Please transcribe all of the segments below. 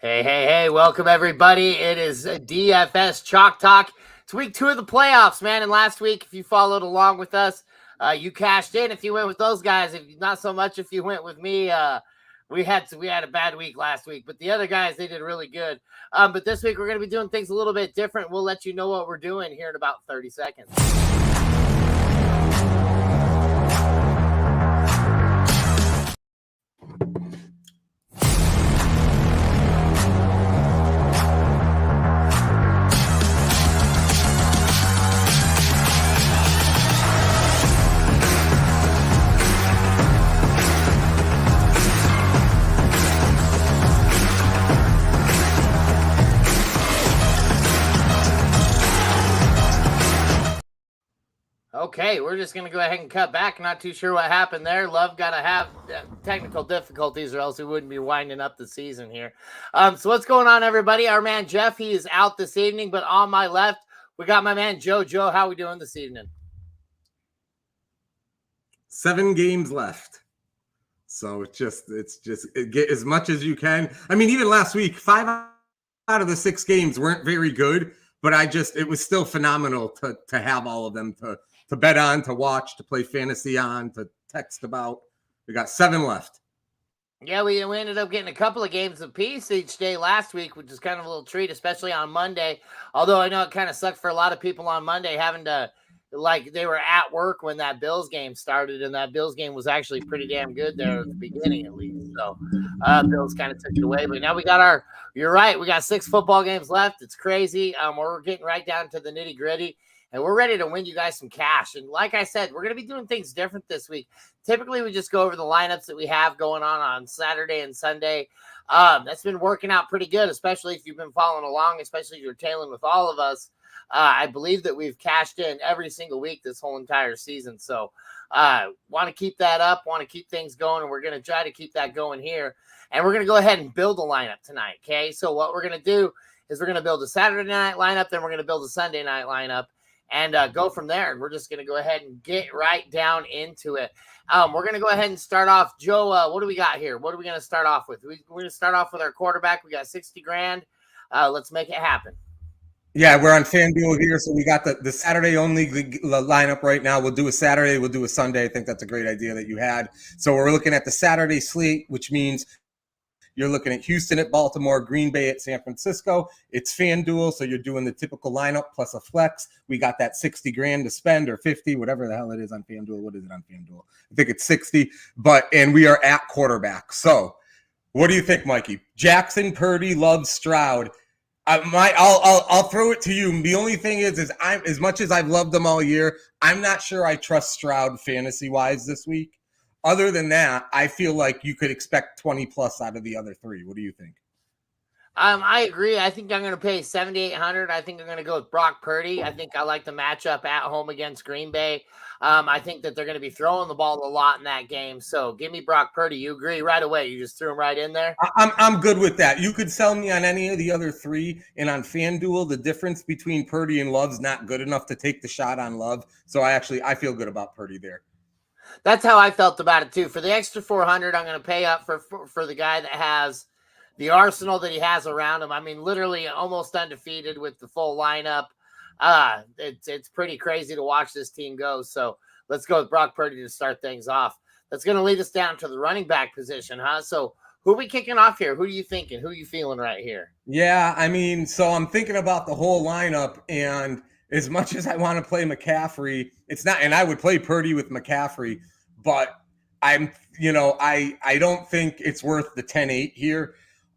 Hey, welcome everybody. It is DFS Chalk Talk. It's week 2 of the playoffs, man. And last week, if you followed along with us, you cashed in if you went with those guys. If not so much if you went with me. We had a bad week last week, but the other guys, they did really good. But this week we're going to be doing things a little bit different. We'll let you know what we're doing here in about 30 seconds. Okay, we're just going to go ahead and cut back. Not too sure what happened there. Love got to have technical difficulties or else we wouldn't be winding up the season here. So what's going on, everybody? Our man Jeff, he is out this evening, but on my left, we got my man Joe. Joe, how are we doing this evening? 7 games left. So it's just get as much as you can. I mean, even last week, 5 out of the 6 games weren't very good, but it was still phenomenal to have all of them to bet on, to watch, to play fantasy on, to text about. We got 7 left. Yeah, we ended up getting a couple of games apiece each day last week, which is kind of a little treat, especially on Monday. Although I know it kind of sucked for a lot of people on Monday having to, like, they were at work when that Bills game started, and that Bills game was actually pretty damn good there at the beginning, at least. So Bills kind of took it away. But now you're right, we got 6 football games left. It's crazy. We're getting right down to the nitty gritty. And we're ready to win you guys some cash. And like I said, we're going to be doing things different this week. Typically, we just go over the lineups that we have going on Saturday and Sunday. That's been working out pretty good, especially if you've been following along, especially if you're tailing with all of us. I believe that we've cashed in every single week this whole entire season. So want to keep that up, want to keep things going, and we're going to try to keep that going here. And we're going to go ahead and build a lineup tonight, okay? So what we're going to do is we're going to build a Saturday night lineup, then we're going to build a Sunday night lineup. And go from there. And we're just going to go ahead and get right down into it. We're going to go ahead and start off. Joe, what do we got here? What are we going to start off with? We're going to start off with our quarterback. We got 60 grand. Let's make it happen. Yeah, we're on FanDuel here. So we got the Saturday only lineup right now. We'll do a Saturday. We'll do a Sunday. I think that's a great idea that you had. So we're looking at the Saturday slate, which means you're looking at Houston at Baltimore, Green Bay at San Francisco. It's FanDuel, so you're doing the typical lineup plus a flex. We got that 60 grand to spend, or 50, whatever the hell it is on FanDuel. What is it on FanDuel? I think it's 60. And we are at quarterback. So what do you think, Mikey? Jackson, Purdy, Love, Stroud. I'll throw it to you. The only thing is I'm, as much as I've loved them all year, I'm not sure I trust Stroud fantasy-wise this week. Other than that, I feel like you could expect 20 plus out of the other 3. What do you think? I agree. I think I'm going to pay $7,800. I think I'm going to go with Brock Purdy. I think I like the matchup at home against Green Bay. I think that they're going to be throwing the ball a lot in that game. So give me Brock Purdy. You agree right away? You just threw him right in there? I'm good with that. You could sell me on any of the other 3. And on FanDuel, the difference between Purdy and Love's not good enough to take the shot on Love. So I feel good about Purdy there. That's how I felt about it too. For the extra $400, I'm going to pay up for the guy that has the arsenal that he has around him. I mean, literally almost undefeated with the full lineup. It's pretty crazy to watch this team go. So let's go with Brock Purdy to start things off. That's going to lead us down to the running back position, huh? So who are we kicking off here? Who are you thinking? Who are you feeling right here? Yeah, I mean, so I'm thinking about the whole lineup, and as much as I want to play McCaffrey, it's not, and I would play Purdy with McCaffrey, but I don't think it's worth the 10-8 here.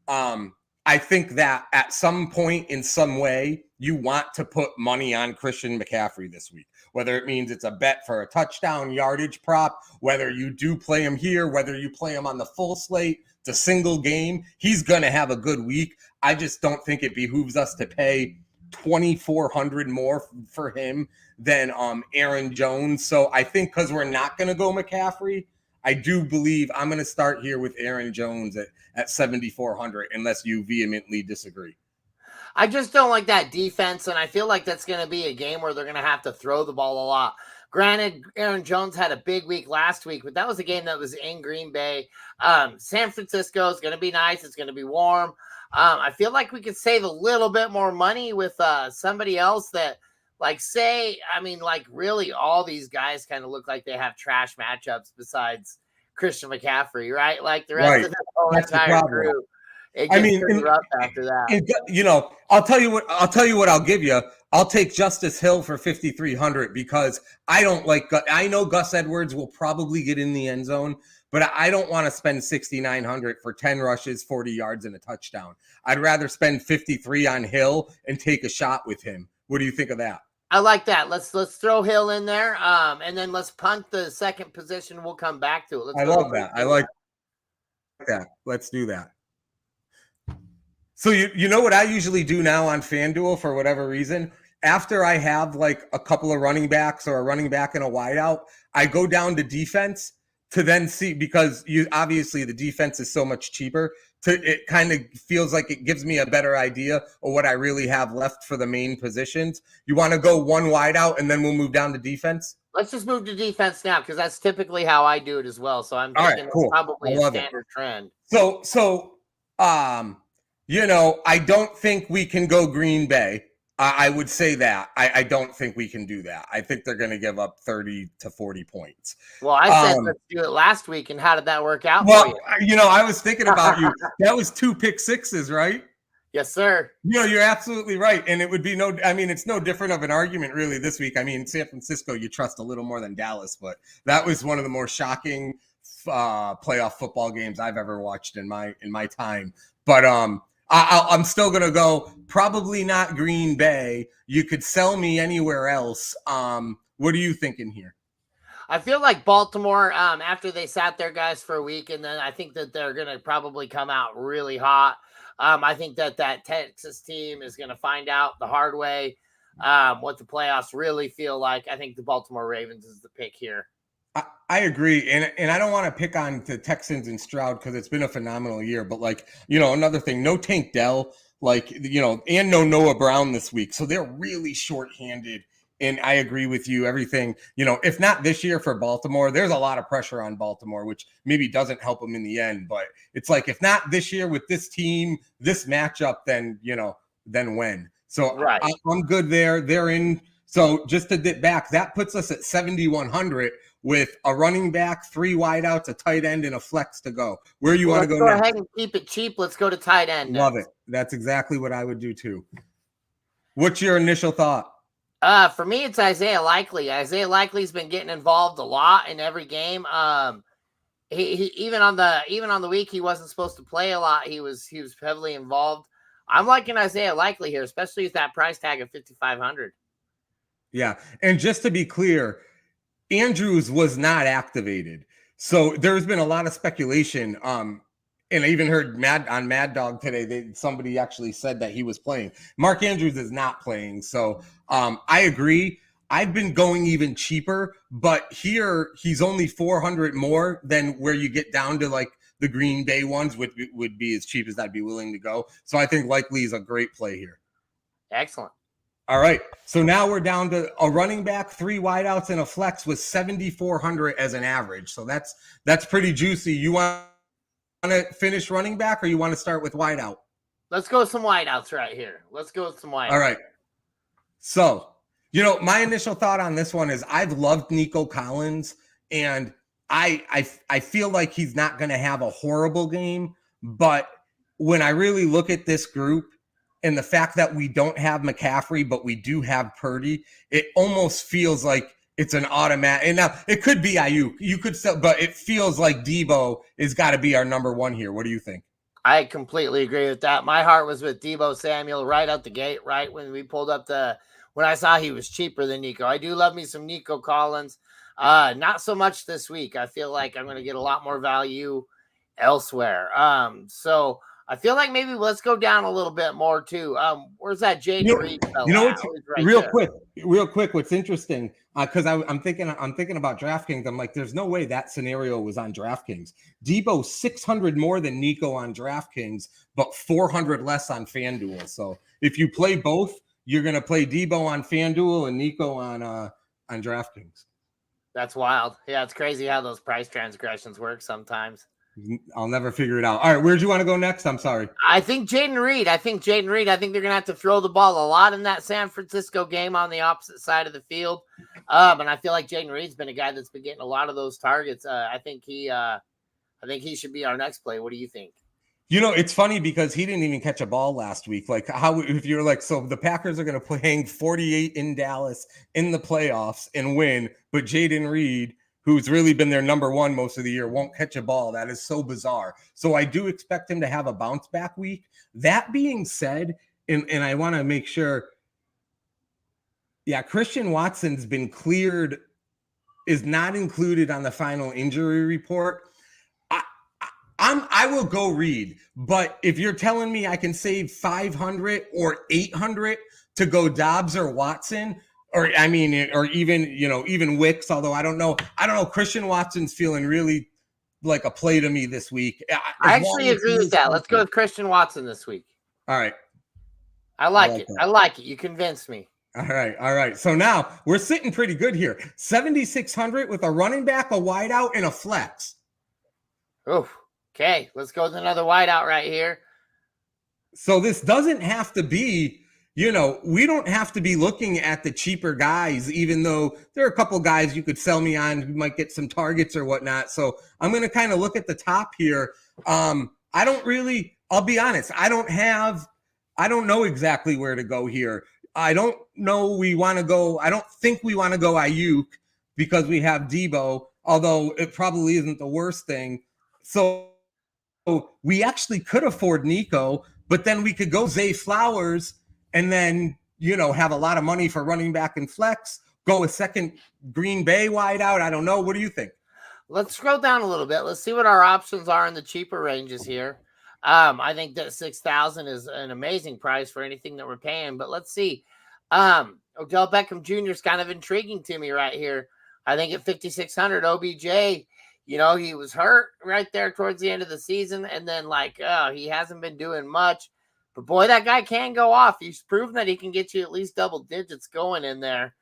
I think that at some point in some way, you want to put money on Christian McCaffrey this week, whether it means it's a bet for a touchdown yardage prop, whether you do play him here, whether you play him on the full slate, it's a single game. He's going to have a good week. I just don't think it behooves us to pay $2,400 more for him than Aaron Jones. So I think because we're not going to go McCaffrey, I do believe I'm going to start here with Aaron Jones at 7,400, unless you vehemently disagree. I just don't like that defense, and I feel like that's going to be a game where they're going to have to throw the ball a lot. Granted, Aaron Jones had a big week last week, but that was a game that was in Green Bay. San Francisco is going to be nice. It's going to be warm. I feel like we could save a little bit more money with somebody else that, like, really all these guys kind of look like they have trash matchups besides Christian McCaffrey, right? Like the rest of the whole entire crew. It gets pretty rough after that. I'll tell you what I'll give you. I'll take Justice Hill for 5,300 because I don't like. I know Gus Edwards will probably get in the end zone, but I don't want to spend 6,900 for 10 rushes, 40 yards, and a touchdown. I'd rather spend 53 on Hill and take a shot with him. What do you think of that? I like that. Let's throw Hill in there, and then let's punt the second position. We'll come back to it. I love that. I like that. Let's do that. So you know what I usually do now on FanDuel for whatever reason? After I have like a couple of running backs or a running back and a wideout, I go down to defense to then see, because obviously the defense is so much cheaper. It kind of feels like it gives me a better idea of what I really have left for the main positions. You want to go one wideout and then we'll move down to defense? Let's just move to defense now because that's typically how I do it as well. So I'm thinking it's probably a standard trend. So I don't think we can go Green Bay. I would say that. I don't think we can do that. I think they're going to give up 30 to 40 points. Well, I said let's do it last week, and how did that work out for you? I was thinking about you. That was 2 pick sixes, right? Yes, sir. You're absolutely right. And it would be it's no different of an argument really this week. I mean, San Francisco, you trust a little more than Dallas, but that was one of the more shocking playoff football games I've ever watched in my time. But I'm still going to go probably not Green Bay. You could sell me anywhere else. What are you thinking here? I feel like Baltimore, after they sat their guys for a week, and then I think that they're going to probably come out really hot. I think that Texas team is going to find out the hard way what the playoffs really feel like. I think the Baltimore Ravens is the pick here. I agree. And I don't want to pick on the Texans and Stroud because it's been a phenomenal year. But, another thing, no Tank Dell, and no Noah Brown this week. So they're really shorthanded. And I agree with you. Everything, if not this year for Baltimore, there's a lot of pressure on Baltimore, which maybe doesn't help them in the end. But it's like, if not this year with this team, this matchup, then when? So right. I'm good there. They're in. So just to dip back, that puts us at 7,100 with a running back, 3 wideouts, a tight end, and a flex to go. Where you want to go next? Go ahead and keep it cheap. Let's go to tight end. Love it. That's exactly what I would do too. What's your initial thought? For me, it's Isaiah Likely. Isaiah Likely's been getting involved a lot in every game. He even on the week he wasn't supposed to play a lot. He was heavily involved. I'm liking Isaiah Likely here, especially with that price tag of 5,500. Yeah, and just to be clear, Andrews was not activated. So there's been a lot of speculation. And I even heard Mad Dog today, somebody actually said that he was playing. Mark Andrews is not playing. So I agree. I've been going even cheaper, but here he's only 400 more than where you get down to the Green Bay ones would be as cheap as I'd be willing to go. So I think Likely is a great play here. Excellent. All right. So now we're down to a running back, 3 wideouts, and a flex with 7,400 as an average. So that's pretty juicy. You want to finish running back or you want to start with wideout? Let's go with some wideouts right here. All right. So, my initial thought on this one is I've loved Nico Collins, and I feel like he's not going to have a horrible game. But when I really look at this group, and the fact that we don't have McCaffrey, but we do have Purdy, it almost feels like it's an automatic. And now it could be Ayuk. You could still, but it feels like Debo has got to be our number one here. What do you think? I completely agree with that. My heart was with Debo Samuel right out the gate, right when we pulled up when I saw he was cheaper than Nico. I do love me some Nico Collins. Not so much this week. I feel like I'm going to get a lot more value elsewhere. So I feel like maybe let's go down a little bit more too. Where's that Jay Reed? Real quick. What's interesting? Because I'm thinking about DraftKings. I'm like, there's no way that scenario was on DraftKings. Debo 600 more than Nico on DraftKings, but 400 less on FanDuel. So if you play both, you're gonna play Debo on FanDuel and Nico on DraftKings. That's wild. Yeah, it's crazy how those price transgressions work sometimes. I'll never figure it out. All right, where'd you want to go next? I'm sorry. I think Jaden Reed. I think they're going to have to throw the ball a lot in that San Francisco game on the opposite side of the field. And I feel like Jaden Reed's been a guy that's been getting a lot of those targets. I think he should be our next play. What do you think? You know, it's funny because he didn't even catch a ball last week. Like, how if you're like, so the Packers are going to hang 48 in Dallas in the playoffs and win, but Jaden Reed, who's really been their number one most of the year, won't catch a ball. That is so bizarre. So I do expect him to have a bounce back week. That being said, and I want to make sure, yeah, Christian Watson's been cleared, is not included on the final injury report. I will go Reed, but if you're telling me I can save 500 or 800 to go Dobbs or Watson, or even Wicks, although I don't know. Christian Watson's feeling really like a play to me this week. I actually agree with that. Let's go with Christian Watson this week. All right. I like it. I like it. You convinced me. All right. So now we're sitting pretty good here. 7,600 with a running back, a wideout, and a flex. Oh. Okay, let's go with another wideout right here. So this doesn't have to be, we don't have to be looking at the cheaper guys, even though there are a couple guys you could sell me on who might get some targets or whatnot. So I'm going to kind of look at the top here. I'll be honest, I don't know exactly where to go here. I don't know I don't think we want to go Ayuk because we have Debo, although it probably isn't the worst thing. So we actually could afford Nico, but then we could go Zay Flowers and then, have a lot of money for running back and flex, go a second Green Bay wideout. I don't know. What do you think? Let's scroll down a little bit. Let's see what our options are in the cheaper ranges here. I think that 6,000 is an amazing price for anything that we're paying, but let's see. Odell Beckham Jr. is kind of intriguing to me right here. I think at 5,600 OBJ, he was hurt right there towards the end of the season. And then he hasn't been doing much, but boy, that guy can go off. He's proven that he can get you at least double digits going in there.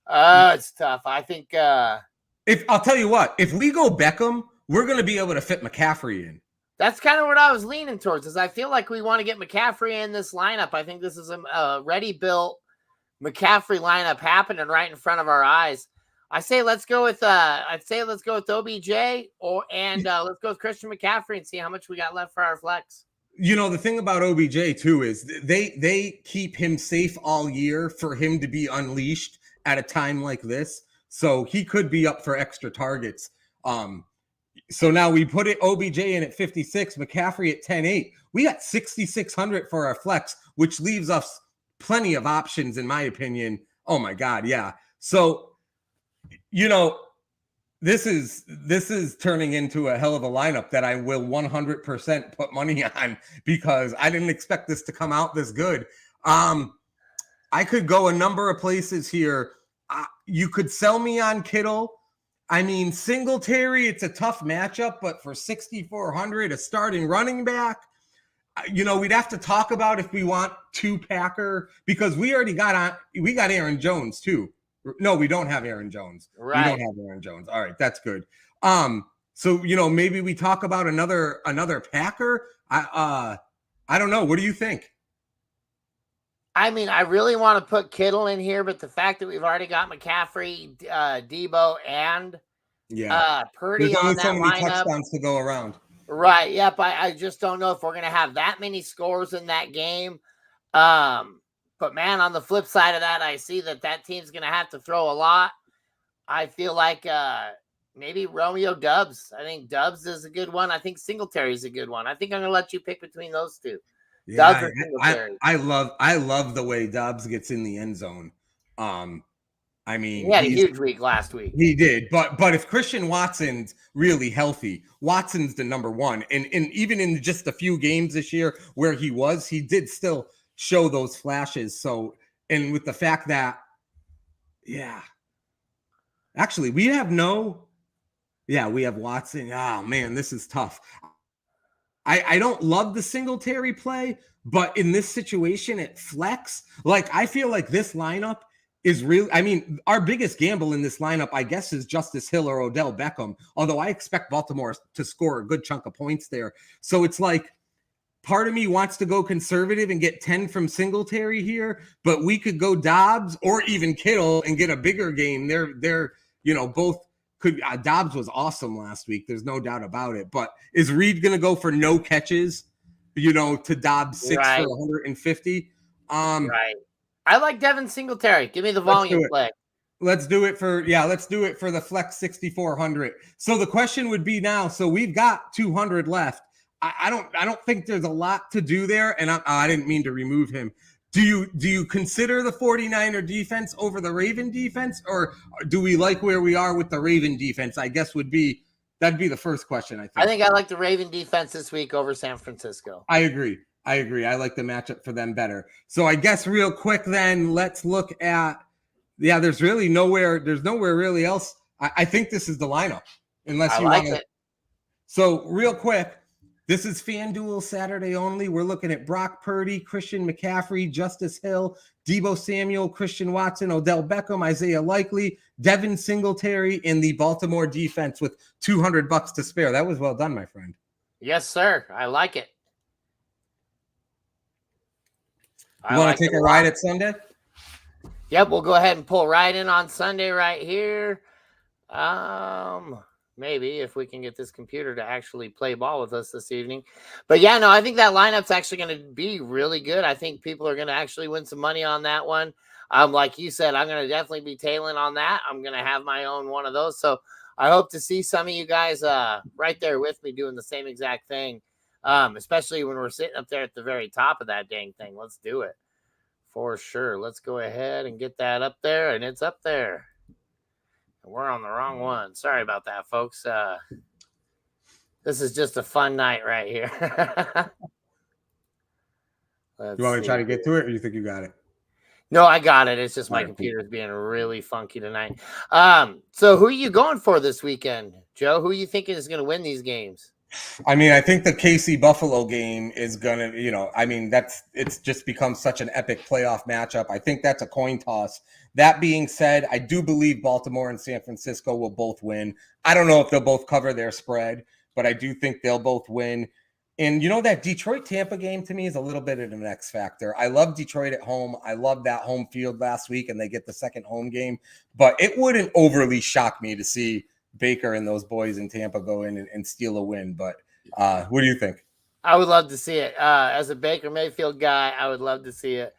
It's tough. I think, if I'll tell you what, if we go Beckham, we're going to be able to fit McCaffrey in. That's kind of what I was leaning towards, is I feel like we want to get McCaffrey in this lineup. I think this is a ready-built McCaffrey lineup happening right in front of our eyes. I say let's go with OBJ let's go with Christian McCaffrey and see how much we got left for our flex. The thing about OBJ too is they keep him safe all year for him to be unleashed at a time like this. So he could be up for extra targets. So now we put OBJ in at 56, McCaffrey at 10.8. We got 6,600 for our flex, which leaves us plenty of options in my opinion. Oh my God. Yeah. So, this is turning into a hell of a lineup that I will 100% put money on because I didn't expect this to come out this good. I could go a number of places here. You could sell me on Kittle. I mean, Singletary, it's a tough matchup, but for 6,400, a starting running back, we'd have to talk about if we want two Packer because we got Aaron Jones too. No, we don't have Aaron Jones. Right. We don't have Aaron Jones. All right, that's good. So maybe we talk about another Packer. I don't know. What do you think? I mean, I really want to put Kittle in here, but the fact that we've already got McCaffrey, Debo, and Purdy on that lineup. There's only so many touchdowns to go around. Right. Yep. I just don't know if we're going to have that many scores in that game. But man, on the flip side of that, I see that team's going to have to throw a lot. I feel like maybe Romeo Doubs. I think Doubs is a good one. I think Singletary is a good one. I think I'm going to let you pick between those two. Yeah, I love the way Doubs gets in the end zone. I mean, he had a huge week last week. He did, but if Christian Watson's really healthy, Watson's the number one. And even in just a few games this year where he did still show those flashes. So, and with the fact that, actually we have Watson. Oh man, this is tough. I don't love the Singletary play, but in this situation at flex, I feel like this lineup is really, I mean, our biggest gamble in this lineup, I guess, is Justice Hill or Odell Beckham, although I expect Baltimore to score a good chunk of points there. So it's like, part of me wants to go conservative and get 10 from Singletary here, but we could go Dobbs or even Kittle and get a bigger game. They're both could. Dobbs was awesome last week. There's no doubt about it. But is Reed going to go for no catches, to Dobbs 6 for 150? Right. I like Devin Singletary. Give me the volume play. Let's do it for the flex 6,400. So the question would be now, so we've got 200 left. I don't think there's a lot to do there, and I didn't mean to remove him. Do you consider the 49er defense over the Raven defense, or do we like where we are with the Raven defense? I guess that'd be the first question. I think I like the Raven defense this week over San Francisco. I agree. I like the matchup for them better. So I guess real quick then, let's look at there's nowhere really else. I think this is the lineup, unless you want it. So real quick, this is FanDuel Saturday only. We're looking at Brock Purdy, Christian McCaffrey, Justice Hill, Deebo Samuel, Christian Watson, Odell Beckham, Isaiah Likely, Devin Singletary, in the Baltimore defense with $200 to spare. That was well done, my friend. Yes, sir. I like it. You want to take a ride at Sunday? Yep, we'll go ahead and pull right in on Sunday right here. Maybe if we can get this computer to actually play ball with us this evening. But yeah, no, I think that lineup's actually going to be really good. I think people are going to actually win some money on that one. Like you said, I'm going to definitely be tailing on that. I'm going to have my own one of those. So I hope to see some of you guys right there with me doing the same exact thing, especially when we're sitting up there at the very top of that dang thing. Let's do it for sure. Let's go ahead and get that up there, and it's up there. We're on the wrong one. Sorry about that, folks. This is just a fun night right here. You want me to try to get to it, or you think you got it? No, I got it. It's just my computer's being really funky tonight. So who are you going for this weekend, Joe? Who are you thinking is going to win these games? I mean, I think the KC Buffalo game is gonna, it's just become such an epic playoff matchup. I think that's a coin toss. That being said, I do believe Baltimore and San Francisco will both win. I don't know if they'll both cover their spread, but I do think they'll both win. And that Detroit-Tampa game to me is a little bit of an X factor. I love Detroit at home. I love that home field last week, and they get the second home game. But it wouldn't overly shock me to see Baker and those boys in Tampa go in and steal a win. But what do you think? I would love to see it. As a Baker Mayfield guy, I would love to see it.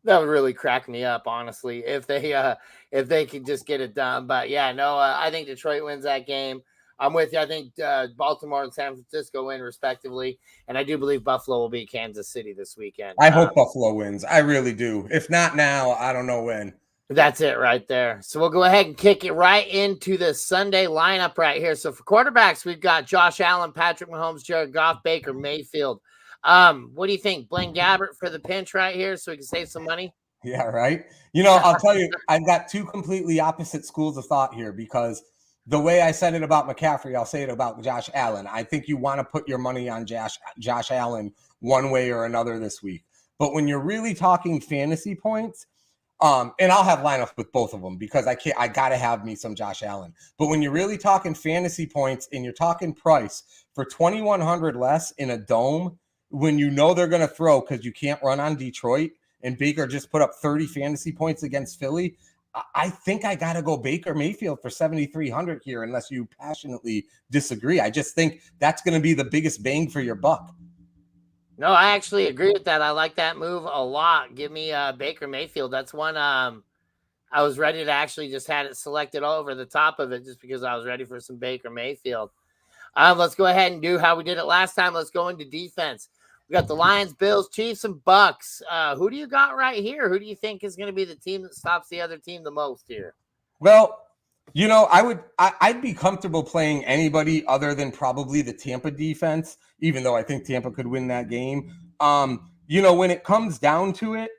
That would really crack me up, honestly, if they could just get it done. But yeah, no, I think Detroit wins that game. I'm with you. I think Baltimore and San Francisco win respectively, and I do believe Buffalo will beat Kansas City this weekend. I hope Buffalo wins. I really do. If not now, I don't know when. That's it right there. So we'll go ahead and kick it right into the Sunday lineup right here. So for quarterbacks, we've got Josh Allen, Patrick Mahomes, Jared Goff, Baker Mayfield. What do you think? Blaine Gabbert for the pinch right here so we can save some money? Yeah, right. I'll tell you, I've got two completely opposite schools of thought here, because the way I said it about McCaffrey, I'll say it about Josh Allen. I think you want to put your money on Josh Allen one way or another this week. But when you're really talking fantasy points, and I'll have lineups with both of them because I got to have me some Josh Allen. But when you're really talking fantasy points and you're talking price for 2,100 less in a dome, when they're going to throw because you can't run on Detroit, and Baker just put up 30 fantasy points against Philly, I think I got to go Baker Mayfield for 7,300 here, unless you passionately disagree. I just think that's going to be the biggest bang for your buck. No, I actually agree with that. I like that move a lot. Give me Baker Mayfield. That's one I was ready to actually just had it selected all over the top of it just because I was ready for some Baker Mayfield. Let's go ahead and do how we did it last time. Let's go into defense. We got the Lions, Bills, Chiefs, and Bucks. Who do you got right here? Who do you think is going to be the team that stops the other team the most here? Well, I'd be comfortable playing anybody other than probably the Tampa defense, even though I think Tampa could win that game. When it comes down to it,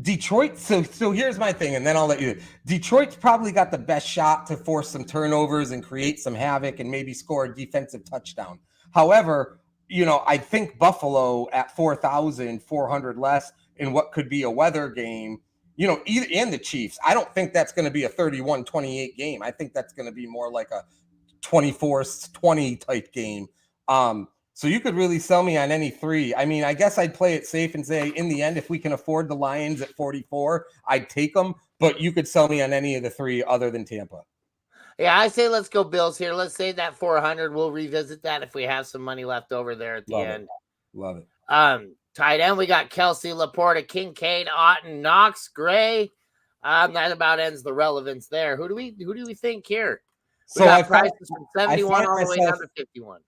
Detroit. So here's my thing, and then I'll let you. Detroit's probably got the best shot to force some turnovers and create some havoc and maybe score a defensive touchdown. However, I think Buffalo at 4,400 less in what could be a weather game, either and the Chiefs. I don't think that's going to be a 31-28 game. I think that's going to be more like a 24-20 type game. So you could really sell me on any three. I mean, I guess I'd play it safe and say in the end, if we can afford the Lions at 44, I'd take them. But you could sell me on any of the three other than Tampa. Yeah, I say let's go Bills here. Let's save that 400. We'll revisit that if we have some money left over there at the end. Love it. Tight end, we got Kelsey, Laporta, Kincaid, Otten, Knox, Gray. That about ends the relevance there. Who do we think here? We so got prices from 71 all the way down to 51.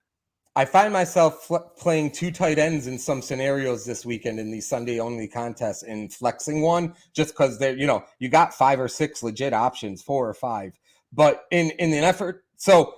I find myself playing two tight ends in some scenarios this weekend in these Sunday only contests and flexing one just because they're, you got 5 or 6 legit options, 4 or 5. But in an effort, so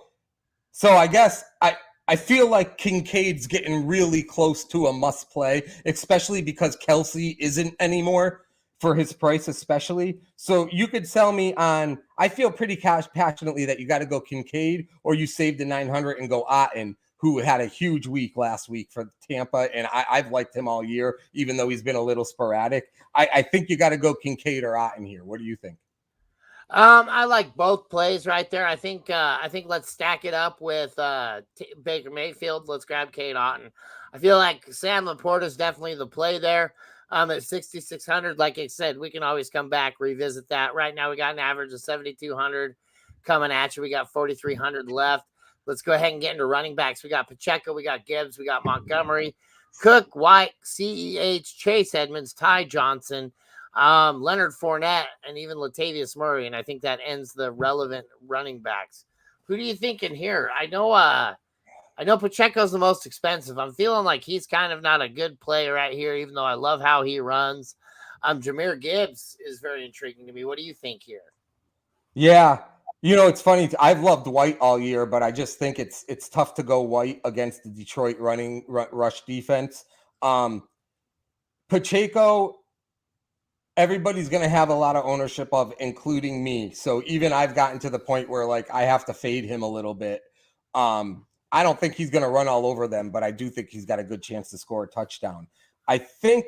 I guess I feel like Kincaid's getting really close to a must play, especially because Kelsey isn't anymore for his price, especially. So you could sell me on, I feel pretty passionately that you got to go Kincaid or you save the 900 and go Otten, who had a huge week last week for Tampa. And I've liked him all year, even though he's been a little sporadic. I think you got to go Kincaid or Otten here. What do you think? I like both plays right there. I think let's stack it up with Baker Mayfield. Let's grab Cade Otten. I feel like Sam Laporta is definitely the play there. At 6,600, like I said, we can always come back, revisit that. Right now, we got an average of 7,200 coming at you. We got 4,300 left. Let's go ahead and get into running backs. We got Pacheco, we got Gibbs, we got Montgomery, Cook, White, CEH, Chase Edmonds, Ty Johnson, Leonard Fournette, and even Latavius Murray. And I think that ends the relevant running backs. Who do you think in here? I know Pacheco's the most expensive. I'm feeling like he's kind of not a good play right here, even though I love how he runs. Jahmyr Gibbs is very intriguing to me. What do you think here? Yeah. It's funny. I've loved White all year, but I just think it's tough to go White against the Detroit rush defense. Pacheco, everybody's going to have a lot of ownership of, including me. So even I've gotten to the point where like I have to fade him a little bit. I don't think he's going to run all over them, but I do think he's got a good chance to score a touchdown. I think,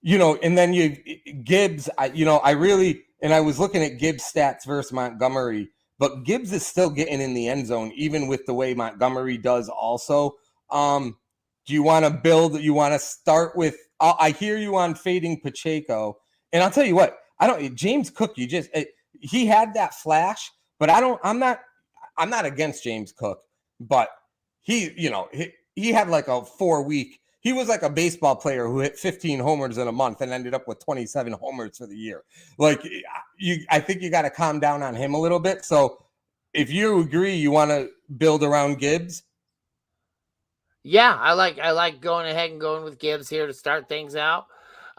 and then Gibbs, I was looking at Gibbs stats versus Montgomery, but Gibbs is still getting in the end zone, even with the way Montgomery does also. Do you want to build, you want to start with, I hear you on fading Pacheco, and I'll tell you what, James Cook, he had that flash, but I'm not against James Cook. But he had like a 4-week. He was like a baseball player who hit 15 homers in a month and ended up with 27 homers for the year. Like I think you got to calm down on him a little bit. So if you agree, you want to build around Gibbs. Yeah, I like going ahead and going with Gibbs here to start things out.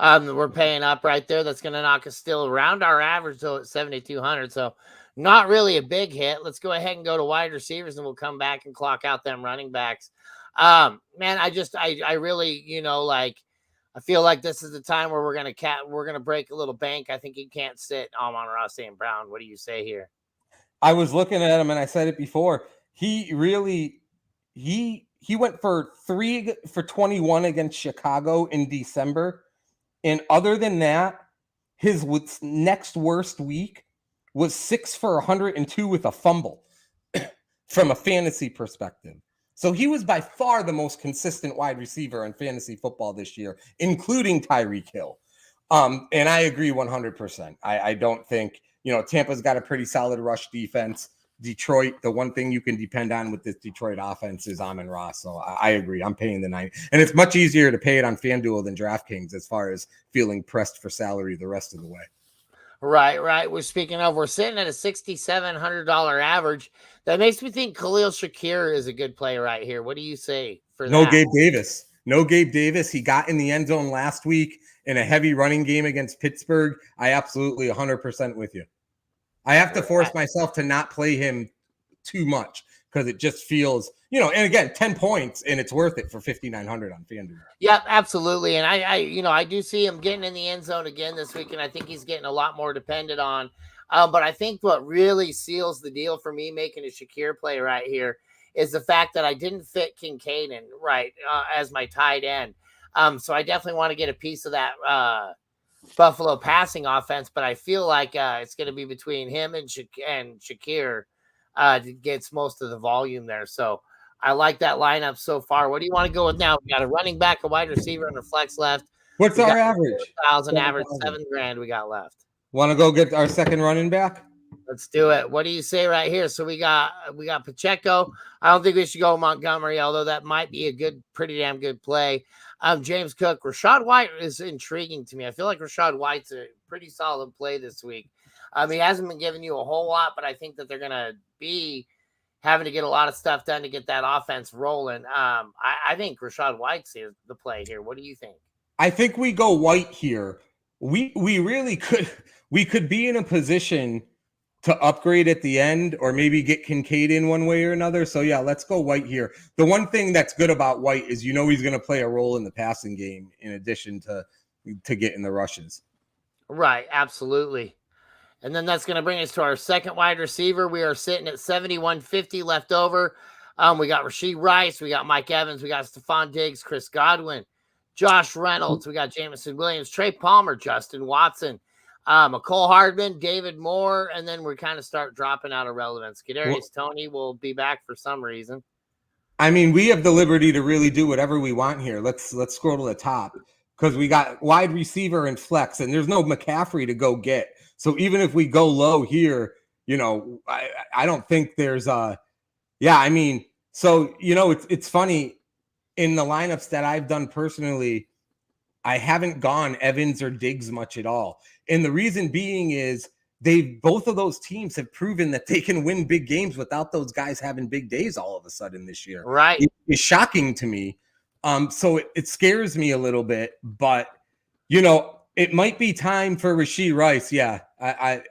We're paying up right there. That's going to knock us still around our average though at 7,200. So not really a big hit. Let's go ahead and go to wide receivers, and we'll come back and clock out them running backs. Man, I really, I feel like this is the time where we're gonna break a little bank. I think he can't sit Amon-Ra St. Brown. What do you say here? I was looking at him, and I said it before. He really he went for 3 for 21 against Chicago in December, and other than that, his next worst week was 6 for 102 with a fumble from a fantasy perspective. So he was by far the most consistent wide receiver in fantasy football this year, including Tyreek Hill. And I agree 100%. I don't think, Tampa's got a pretty solid rush defense. Detroit, the one thing you can depend on with this Detroit offense is Amon-Ra. So I agree. I'm paying the 9. And it's much easier to pay it on FanDuel than DraftKings as far as feeling pressed for salary the rest of the way. Right. We're sitting at a $6,700 average. That makes me think Khalil Shakir is a good play right here. What do you say for that? No Gabe Davis. He got in the end zone last week in a heavy running game against Pittsburgh. I absolutely 100% with you. I have to force myself to not play him too much because it just feels, and again, 10 points and it's worth it for 5,900 on FanDuel. Yeah, absolutely. And I do see him getting in the end zone again this week, and I think he's getting a lot more dependent on. But I think what really seals the deal for me making a Shakir play right here is the fact that I didn't fit Kincaid in as my tight end. So I definitely want to get a piece of that Buffalo passing offense, but I feel like it's going to be between him and Shakir gets most of the volume there. So I like that lineup so far. What do you want to go with now? We got a running back, a wide receiver, and a flex left. What's We our got average? 4,000 average, 7,000. $7,000 we got left. Want to go get our second running back? Let's do it. What do you say right here? So we got Pacheco. I don't think we should go Montgomery, although that might be a pretty damn good play. James Cook, Rachaad White is intriguing to me. I feel like Rachaad White's a pretty solid play this week. He hasn't been giving you a whole lot, but I think that they're gonna be having to get a lot of stuff done to get that offense rolling. I think Rachaad White's the play here. What do you think? I think we go White here. We really could be in a position to upgrade at the end, or maybe get Kincaid in one way or another. So yeah, let's go White here. The one thing that's good about White is he's going to play a role in the passing game in addition to getting the rushes. Right, absolutely. And then that's going to bring us to our second wide receiver. We are sitting at 7,150 left over. We got Rashee Rice, we got Mike Evans, we got Stephon Diggs, Chris Godwin, Josh Reynolds, we got Jameson Williams, Trey Palmer, Justin Watson, McCole Hardman, David Moore, and then we kind of start dropping out of relevance. Kadarius Toney will be back for some reason. I mean, we have the liberty to really do whatever we want here. Let's scroll to the top because we got wide receiver and flex, and there's no McCaffrey to go get. So even if we go low here, I don't think there's I mean, so it's funny in the lineups that I've done personally, I haven't gone Evans or Diggs much at all. And the reason being is both of those teams have proven that they can win big games without those guys having big days all of a sudden this year. Right. It's shocking to me. So it scares me a little bit, but it might be time for Rashee Rice. Yeah. I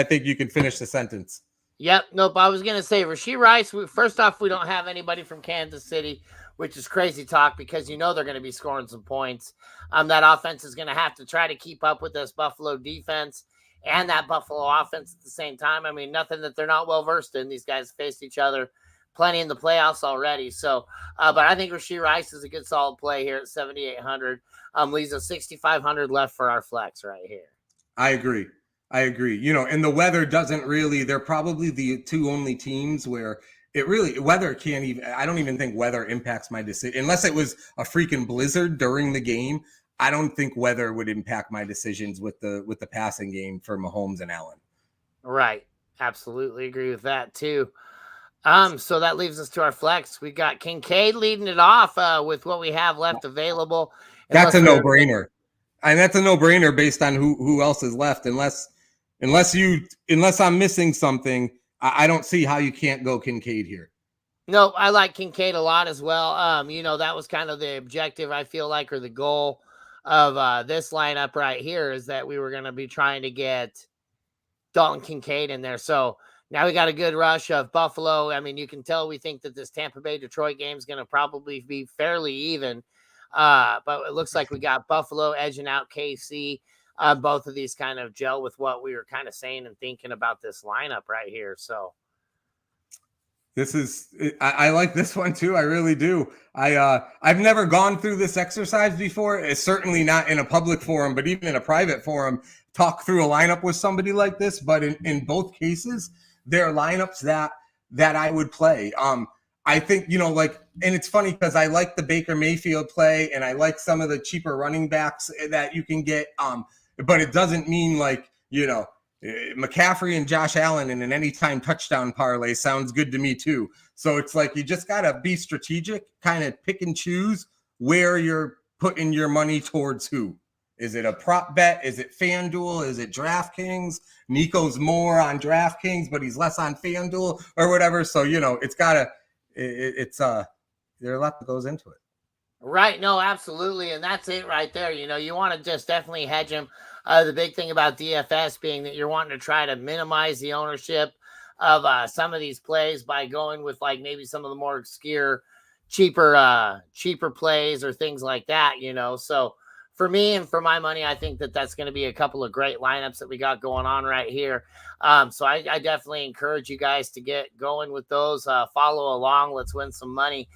think you can finish the sentence. Yep. Nope. I was going to say Rashee Rice. First off, we don't have anybody from Kansas City, which is crazy talk because they're going to be scoring some points. That offense is going to have to try to keep up with this Buffalo defense and that Buffalo offense at the same time. I mean, nothing that they're not well versed in. These guys faced each other plenty in the playoffs already. So, but I think Rashee Rice is a good solid play here at 7,800. Leaves us 6,500 left for our flex right here. I agree. And the weather doesn't really, they're probably the two only teams where weather can't even, I don't even think weather impacts my decision. Unless it was a freaking blizzard during the game, I don't think weather would impact my decisions with the passing game for Mahomes and Allen. Right. Absolutely agree with that too. So that leaves us to our flex. We got Kincaid leading it off with what we have left available. That's a no-brainer. And that's a no-brainer based on who else is left. Unless I'm missing something, I don't see how you can't go Kincaid here. No, I like Kincaid a lot as well. That was kind of the objective, I feel like, or the goal of this lineup right here is that we were going to be trying to get Dalton Kincaid in there. So now we got a good rush of Buffalo. I mean, you can tell we think that this Tampa Bay Detroit game is going to probably be fairly even. But it looks like we got Buffalo edging out KC. Both of these kind of gel with what we were kind of saying and thinking about this lineup right here. So I like this one too. I really do. I've never gone through this exercise before. It's certainly not in a public forum, but even in a private forum, talk through a lineup with somebody like this. But in both cases, there are lineups that I would play. I think, and it's funny because I like the Baker Mayfield play and I like some of the cheaper running backs that you can get. But it doesn't mean McCaffrey and Josh Allen in an anytime touchdown parlay sounds good to me too. So it's like you just got to be strategic, kind of pick and choose where you're putting your money towards who. Is it a prop bet? Is it FanDuel? Is it DraftKings? Nico's more on DraftKings, but he's less on FanDuel or whatever. So, it's got to – there's a lot that goes into it. Right. No, absolutely. And that's it right there. You want to just definitely hedge them. The big thing about DFS being that you're wanting to try to minimize the ownership of some of these plays by going with maybe some of the more obscure, cheaper plays or things like that, So for me and for my money, I think that that's going to be a couple of great lineups that we got going on right here. So I definitely encourage you guys to get going with those. Follow along. Let's win some money.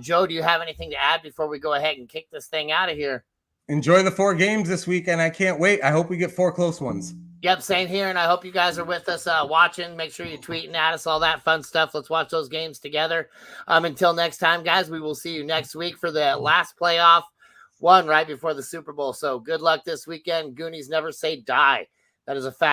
Joe, do you have anything to add before we go ahead and kick this thing out of here? Enjoy the 4 games this weekend. I can't wait. I hope we get 4 close ones. Yep, same here. And I hope you guys are with us watching. Make sure you're tweeting at us, all that fun stuff. Let's watch those games together. Until next time, guys, we will see you next week for the last playoff one right before the Super Bowl. So good luck this weekend. Goonies never say die. That is a fact.